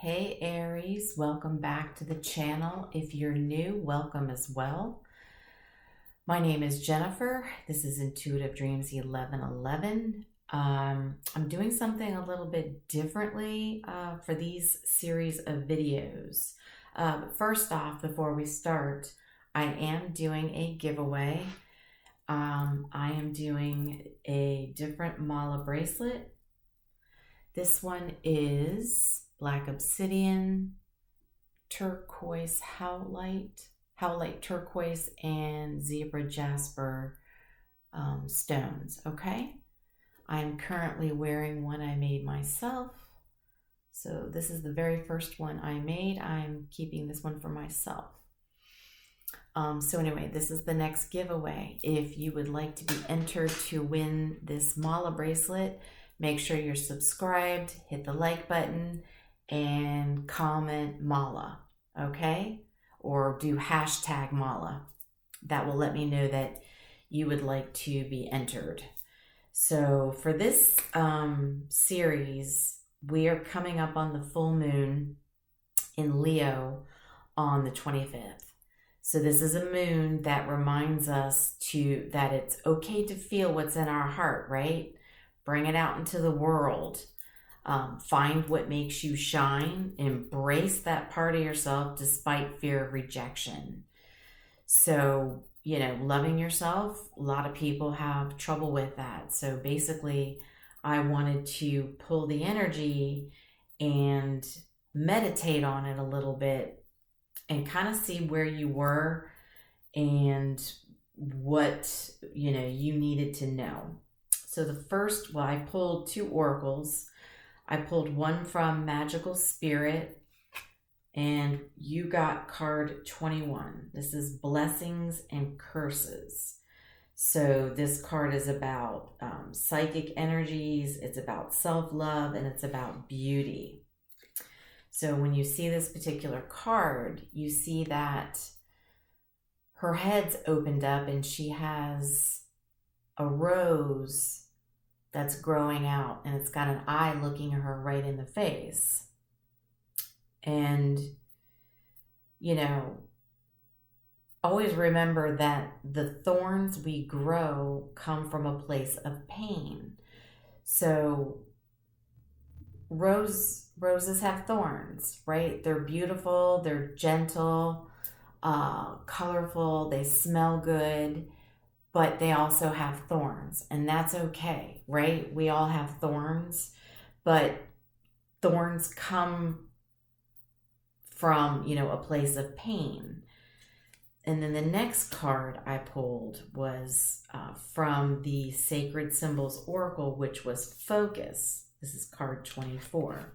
Hey Aries, welcome back to the channel. If you're new, welcome as well. My name is Jennifer. This is Intuitive Dreams 1111. I'm doing something a little bit differently for these series of videos. But first off, before we start, I am doing a giveaway. I am doing a different mala bracelet. This one is black obsidian, turquoise howlite turquoise, and zebra jasper stones. Okay, I am currently wearing one I made myself. So this is the very first one I made. I'm keeping this one for myself. So anyway, this is the next giveaway. If you would like to be entered to win this mala bracelet, make sure you're subscribed, hit the like button, and comment mala, okay? Or do hashtag mala. That will let me know that you would like to be entered. So for this series, we are coming up on the full moon in Leo on the 25th. So this is a moon that reminds us that it's okay to feel what's in our heart, right? Bring it out into the world. Find what makes you shine. Embrace that part of yourself despite fear of rejection. So, loving yourself, a lot of people have trouble with that. So basically, I wanted to pull the energy and meditate on it a little bit and kind of see where you were and what, you needed to know. So I pulled two oracles. I pulled one from Magical Spirit, and you got card 21. This is Blessings and Curses. So this card is about psychic energies, it's about self-love, and it's about beauty. So when you see this particular card, you see that her head's opened up and she has a rose that's growing out, and it's got an eye looking at her right in the face. And, always remember that the thorns we grow come from a place of pain. So roses have thorns, right? They're beautiful, they're gentle, colorful, they smell good, but they also have thorns, and that's okay, right? We all have thorns, but thorns come from, a place of pain. And then the next card I pulled was from the Sacred Symbols Oracle, which was Focus. This is card 24.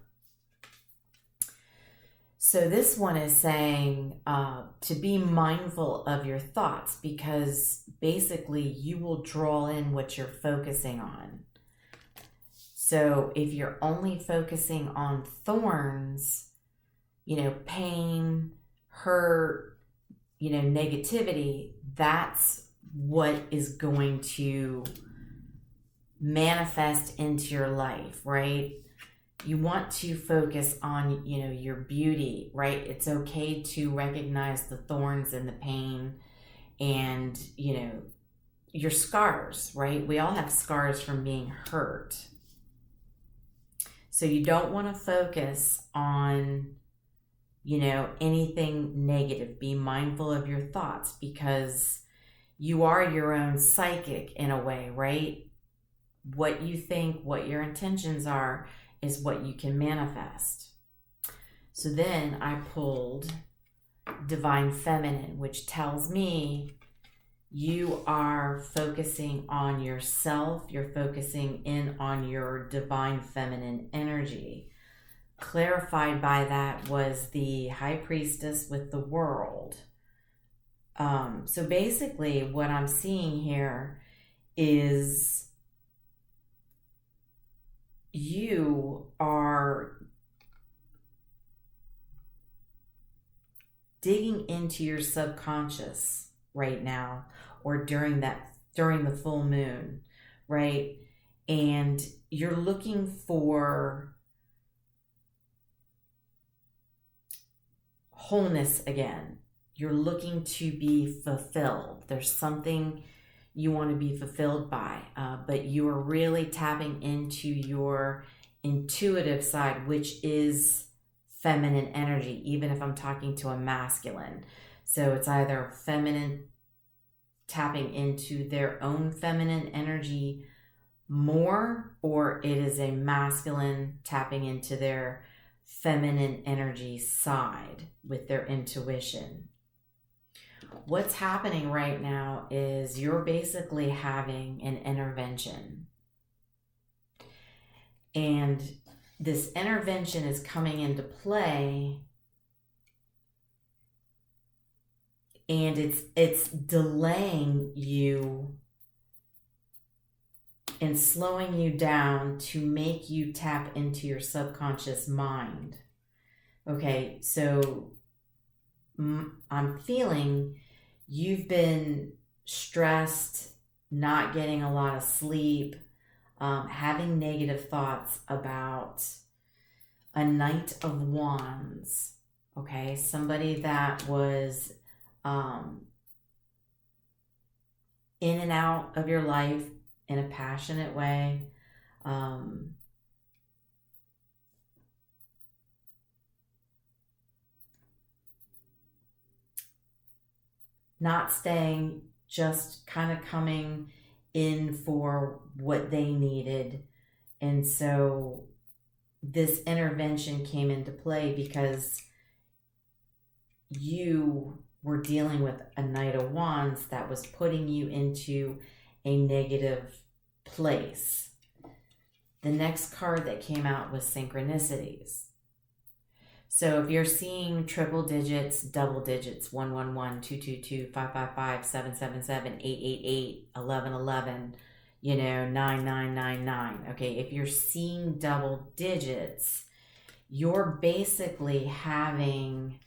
So this one is saying to be mindful of your thoughts, because basically you will draw in what you're focusing on. So if you're only focusing on thorns, pain, hurt, negativity, that's what is going to manifest into your life, right? You want to focus on, your beauty, right? It's okay to recognize the thorns and the pain and, your scars, right? We all have scars from being hurt. So you don't want to focus on, anything negative. Be mindful of your thoughts, because you are your own psychic in a way, right? What you think, what your intentions are, is what you can manifest. So then I pulled Divine Feminine, which tells me you are focusing on yourself. You're focusing in on your Divine Feminine energy. Clarified by that was the High Priestess with the World. So basically what I'm seeing here is you are digging into your subconscious right now, or during the full moon, right? And you're looking for wholeness again. You're looking to be fulfilled. There's something you want to be fulfilled by, but you are really tapping into your intuitive side, which is feminine energy, even if I'm talking to a masculine. So it's either feminine tapping into their own feminine energy more, or it is a masculine tapping into their feminine energy side with their intuition. What's happening right now is you're basically having an intervention. And this intervention is coming into play, and it's delaying you and slowing you down to make you tap into your subconscious mind. Okay, so I'm feeling you've been stressed, not getting a lot of sleep, having negative thoughts about a Knight of Wands. Okay, somebody that was in and out of your life in a passionate way. Not staying, just kind of coming in for what they needed. And so this intervention came into play because you were dealing with a Knight of Wands that was putting you into a negative place. The next card that came out was synchronicities. So if you're seeing triple digits, double digits, 111, 222, 555, 777, 888, 1111, 9999. Okay, if you're seeing double digits, you're basically having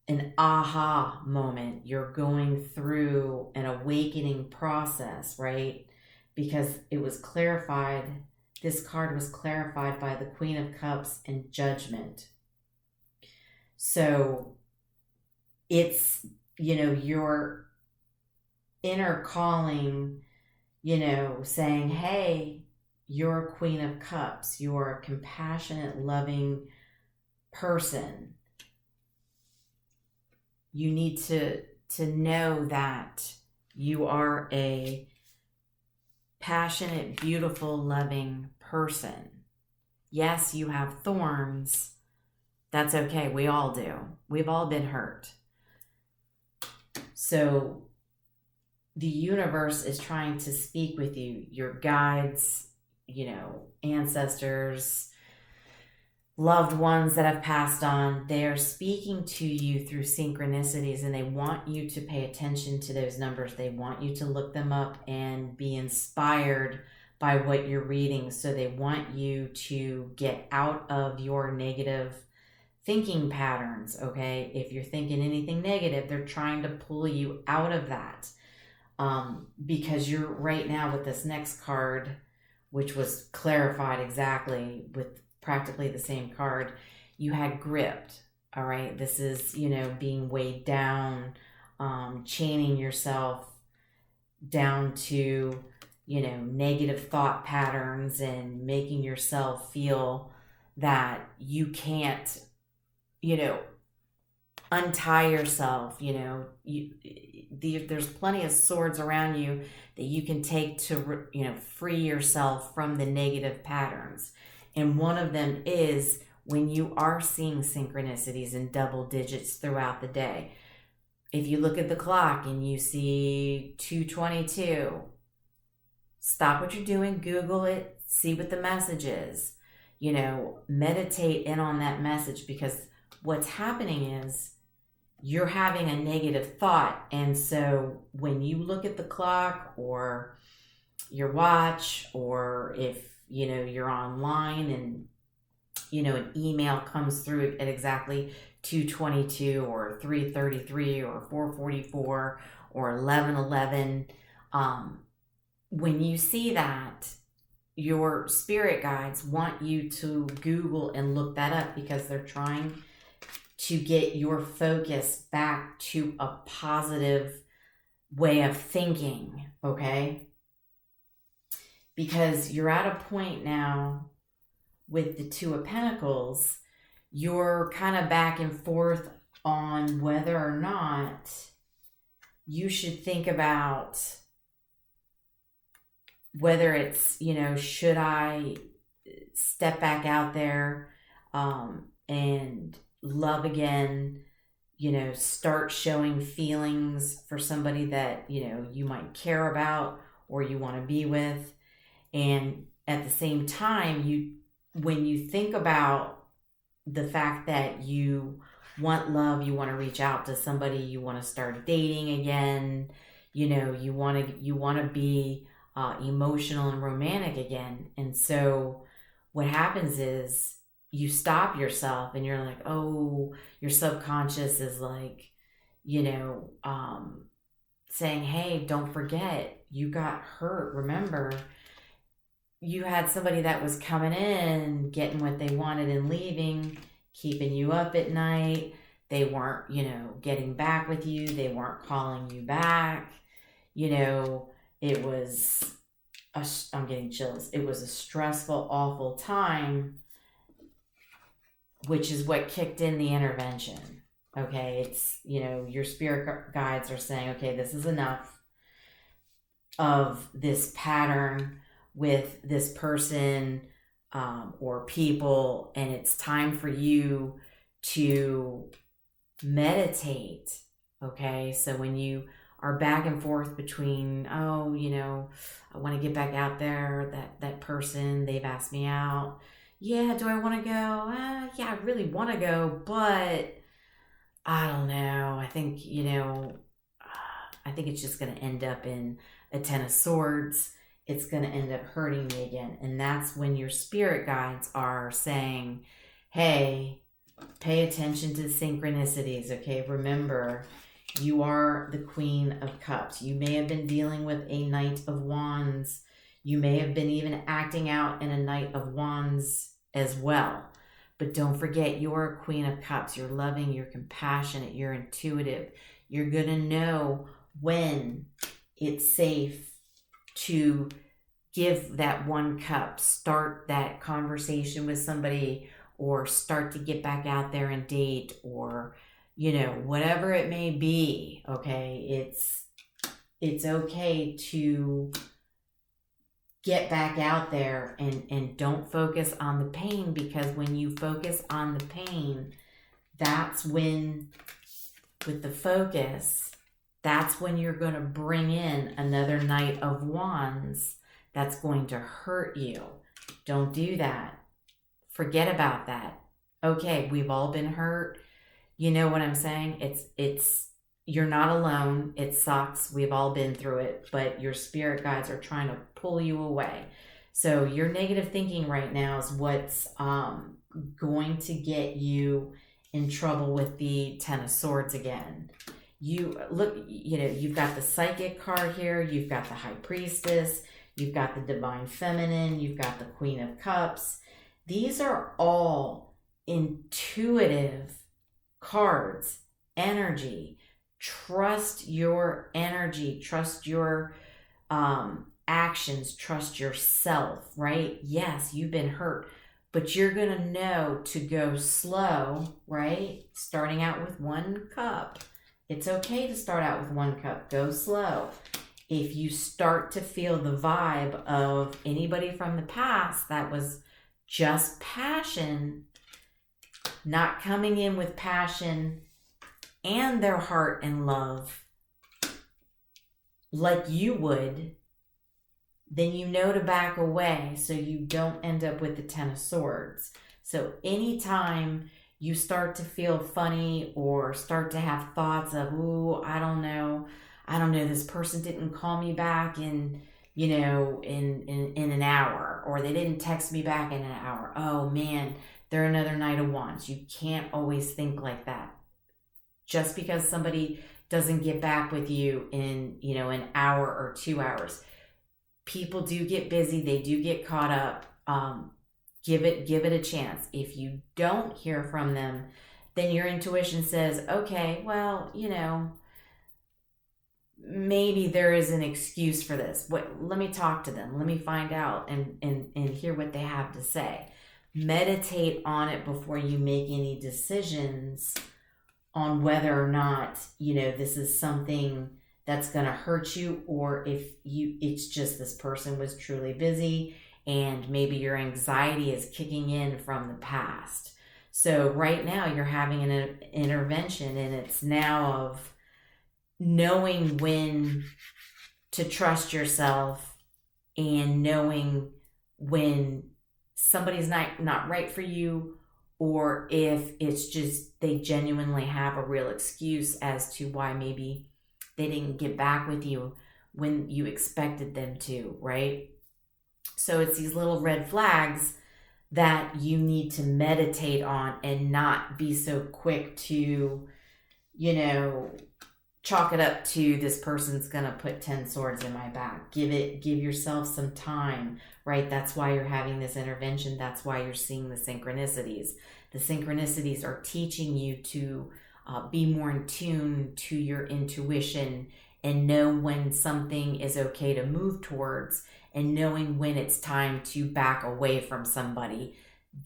an aha moment. You're going through an awakening process, right? Because it was clarified. This card was clarified by the Queen of Cups and Judgment. So it's, your inner calling, saying, hey, you're a Queen of Cups. You're a compassionate, loving person. You need to know that you are a passionate, beautiful, loving person. Yes, you have thorns. That's okay. We all do. We've all been hurt. So the universe is trying to speak with you, your guides, ancestors, loved ones that have passed on. They are speaking to you through synchronicities, and they want you to pay attention to those numbers. They want you to look them up and be inspired by what you're reading. So they want you to get out of your negative thinking patterns, okay? If you're thinking anything negative, they're trying to pull you out of that. Because you're right now with this next card, which was clarified exactly with practically the same card, you had gripped. All right, this is being weighed down, chaining yourself down to negative thought patterns and making yourself feel that you can't untie yourself. There's plenty of swords around you that you can take to free yourself from the negative patterns. And one of them is when you are seeing synchronicities in double digits throughout the day. If you look at the clock and you see 2:22, stop what you're doing, Google it, see what the message is. Meditate in on that message, because what's happening is you're having a negative thought. And so when you look at the clock or your watch, or if you're online and an email comes through at exactly 2:22 or 3:33 or 4:44 or 11:11, when you see that, your spirit guides want you to Google and look that up, because they're trying to get your focus back to a positive way of thinking, okay? Because you're at a point now with the Two of Pentacles, you're kind of back and forth on whether or not you should think about whether it's, you know, should I step back out there and love again, you know, start showing feelings for somebody that, you know, you might care about or you want to be with. And at the same time, when you think about the fact that you want love, you want to reach out to somebody, you want to start dating again, you know, you want to be emotional and romantic again. And so what happens is you stop yourself and you're like, oh, your subconscious is like, you know, saying, hey, don't forget, you got hurt. Remember, you had somebody that was coming in, getting what they wanted and leaving, keeping you up at night. They weren't, you know, getting back with you. They weren't calling you back. You know, it was, I'm getting chills. It was a stressful, awful time, which is what kicked in the intervention. Okay. It's, you know, your spirit guides are saying, okay, this is enough of this pattern with this person or people, and it's time for you to meditate. Okay, so when you are back and forth between, oh, you know, I want to get back out there, that person, they've asked me out, yeah, do I want to go? Yeah, I really want to go, but I don't know, I think, you know, I think it's just going to end up in a 10 of swords. It's going to end up hurting me again. And that's when your spirit guides are saying, hey, pay attention to the synchronicities, okay? Remember, you are the Queen of Cups. You may have been dealing with a Knight of Wands. You may have been even acting out in a Knight of Wands as well. But don't forget, you're a Queen of Cups. You're loving, you're compassionate, you're intuitive. You're going to know when it's safe to give that one cup, start that conversation with somebody, or start to get back out there and date, or, you know, whatever it may be. Okay, it's okay to get back out there and don't focus on the pain, because when you focus on the pain, that's when, with the focus, that's when you're going to bring in another Knight of Wands that's going to hurt you. Don't do that. Forget about that. Okay, we've all been hurt. You know what I'm saying? It's you're not alone. It sucks. We've all been through it, but your spirit guides are trying to pull you away. So your negative thinking right now is what's going to get you in trouble with the 10 of Swords again. You look, you know, you've got the Psychic card here, you've got the High Priestess, you've got the Divine Feminine, you've got the Queen of Cups. These are all intuitive cards, energy. Trust your energy, trust your actions, trust yourself, right? Yes, you've been hurt, but you're going to know to go slow, right? Starting out with one cup. It's okay to start out with one cup. Go slow. If you start to feel the vibe of anybody from the past that was just passion, not coming in with passion and their heart and love like you would, then you know to back away so you don't end up with the 10 of Swords. So anytime you start to feel funny or start to have thoughts of, ooh, I don't know, this person didn't call me back in, you know, in an hour, or they didn't text me back in an hour. Oh man, they're another Knight of Wands. You can't always think like that. Just because somebody doesn't get back with you in, you know, an hour or 2 hours. People do get busy. They do get caught up. Give it a chance. If you don't hear from them, then your intuition says, okay, well, maybe there is an excuse for this. Let me talk to them. Let me find out and hear what they have to say. Meditate on it before you make any decisions on whether or not, this is something that's going to hurt you, or if it's just this person was truly busy and maybe your anxiety is kicking in from the past. So right now you're having an intervention, and it's now of knowing when to trust yourself and knowing when somebody's not right for you, or if it's just they genuinely have a real excuse as to why maybe they didn't get back with you when you expected them to, right? So it's these little red flags that you need to meditate on and not be so quick to, chalk it up to this person's gonna put 10 swords in my back. Give yourself some time, right? That's why you're having this intervention. That's why you're seeing the synchronicities. The synchronicities are teaching you to be more in tune to your intuition and know when something is okay to move towards, and knowing when it's time to back away from somebody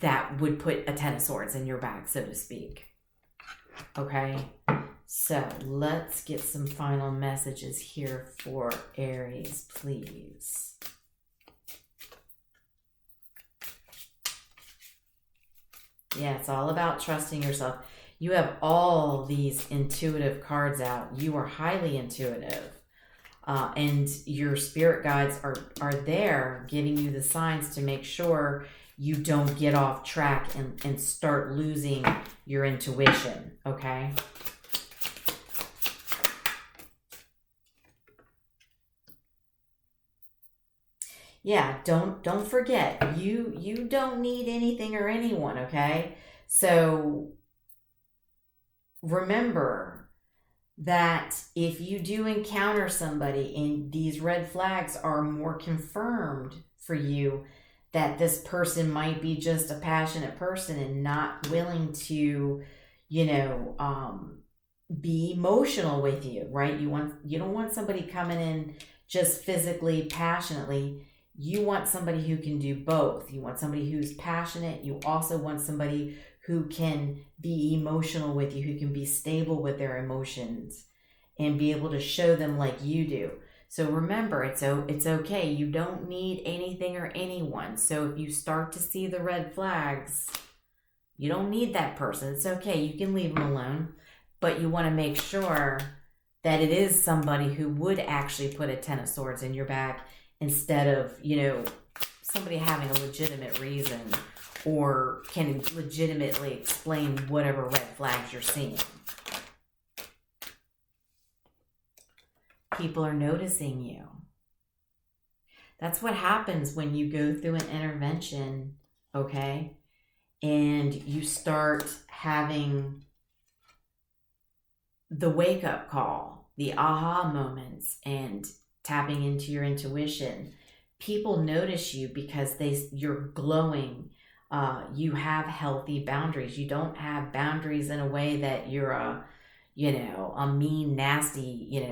that would put a 10 of swords in your back, so to speak. Okay, so let's get some final messages here for Aries, please. Yeah, it's all about trusting yourself. You have all these intuitive cards out. You are highly intuitive. And your spirit guides are there giving you the signs to make sure you don't get off track and start losing your intuition, okay? Yeah, don't forget, you don't need anything or anyone, okay? So remember that if you do encounter somebody and these red flags are more confirmed for you, that this person might be just a passionate person and not willing to, be emotional with you, right? You don't want somebody coming in just physically, passionately. You want somebody who can do both. You want somebody who's passionate. You also want somebody who can be emotional with you, who can be stable with their emotions and be able to show them like you do. So remember, it's okay. You don't need anything or anyone. So if you start to see the red flags, you don't need that person. It's okay. You can leave them alone, but you want to make sure that it is somebody who would actually put a 10 of swords in your back instead of, somebody having a legitimate reason or can legitimately explain whatever red flags you're seeing. People are noticing you. That's what happens when you go through an intervention, okay? And you start having the wake-up call, the aha moments, and tapping into your intuition. People notice you because you're glowing. You have healthy boundaries. You don't have boundaries in a way that you're a mean, nasty,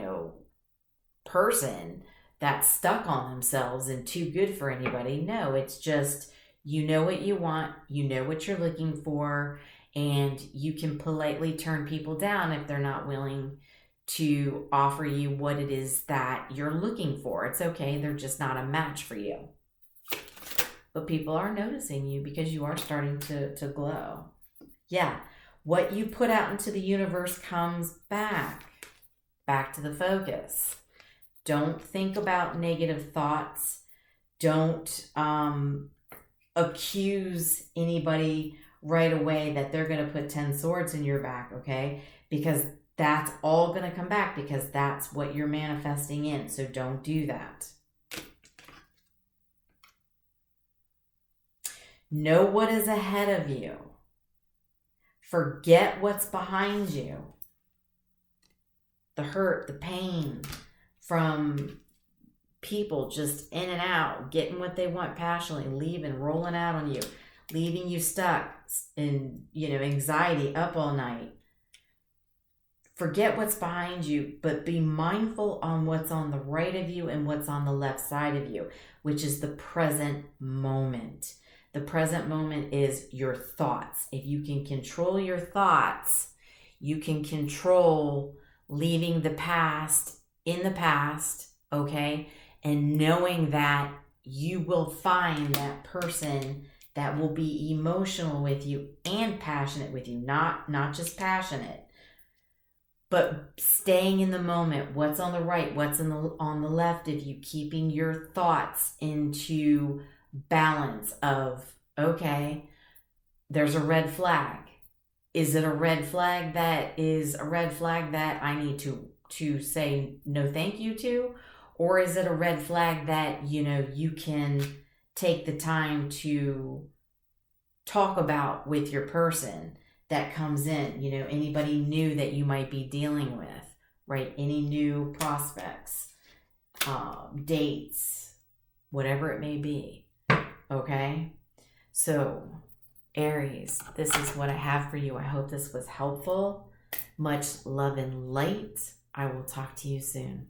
person that's stuck on themselves and too good for anybody. No, it's just, you know what you want, you know what you're looking for, and you can politely turn people down if they're not willing to offer you what it is that you're looking for. It's okay, they're just not a match for you. But people are noticing you because you are starting to glow. Yeah, what you put out into the universe comes back to the focus. Don't think about negative thoughts. Don't accuse anybody right away that they're going to put 10 swords in your back, okay? Because that's all going to come back, because that's what you're manifesting in. So don't do that. Know what is ahead of you. Forget what's behind you. The hurt, the pain from people just in and out, getting what they want passionately, leaving, rolling out on you. leaving you stuck in, anxiety, up all night. Forget what's behind you, but be mindful on what's on the right of you and what's on the left side of you, which is the present moment. The present moment is your thoughts. If you can control your thoughts, you can control leaving the past in the past, okay? And knowing that you will find that person that will be emotional with you and passionate with you, not just passionate, but staying in the moment. What's on the right, what's on the left of you, keeping your thoughts into balance of, okay, there's a red flag. Is it a red flag that is a red flag that I need to say no thank you to? Or is it a red flag that, you can take the time to talk about with your person that comes in, anybody new that you might be dealing with, right? Any new prospects, dates, whatever it may be, okay? So, Aries, this is what I have for you. I hope this was helpful. Much love and light. I will talk to you soon.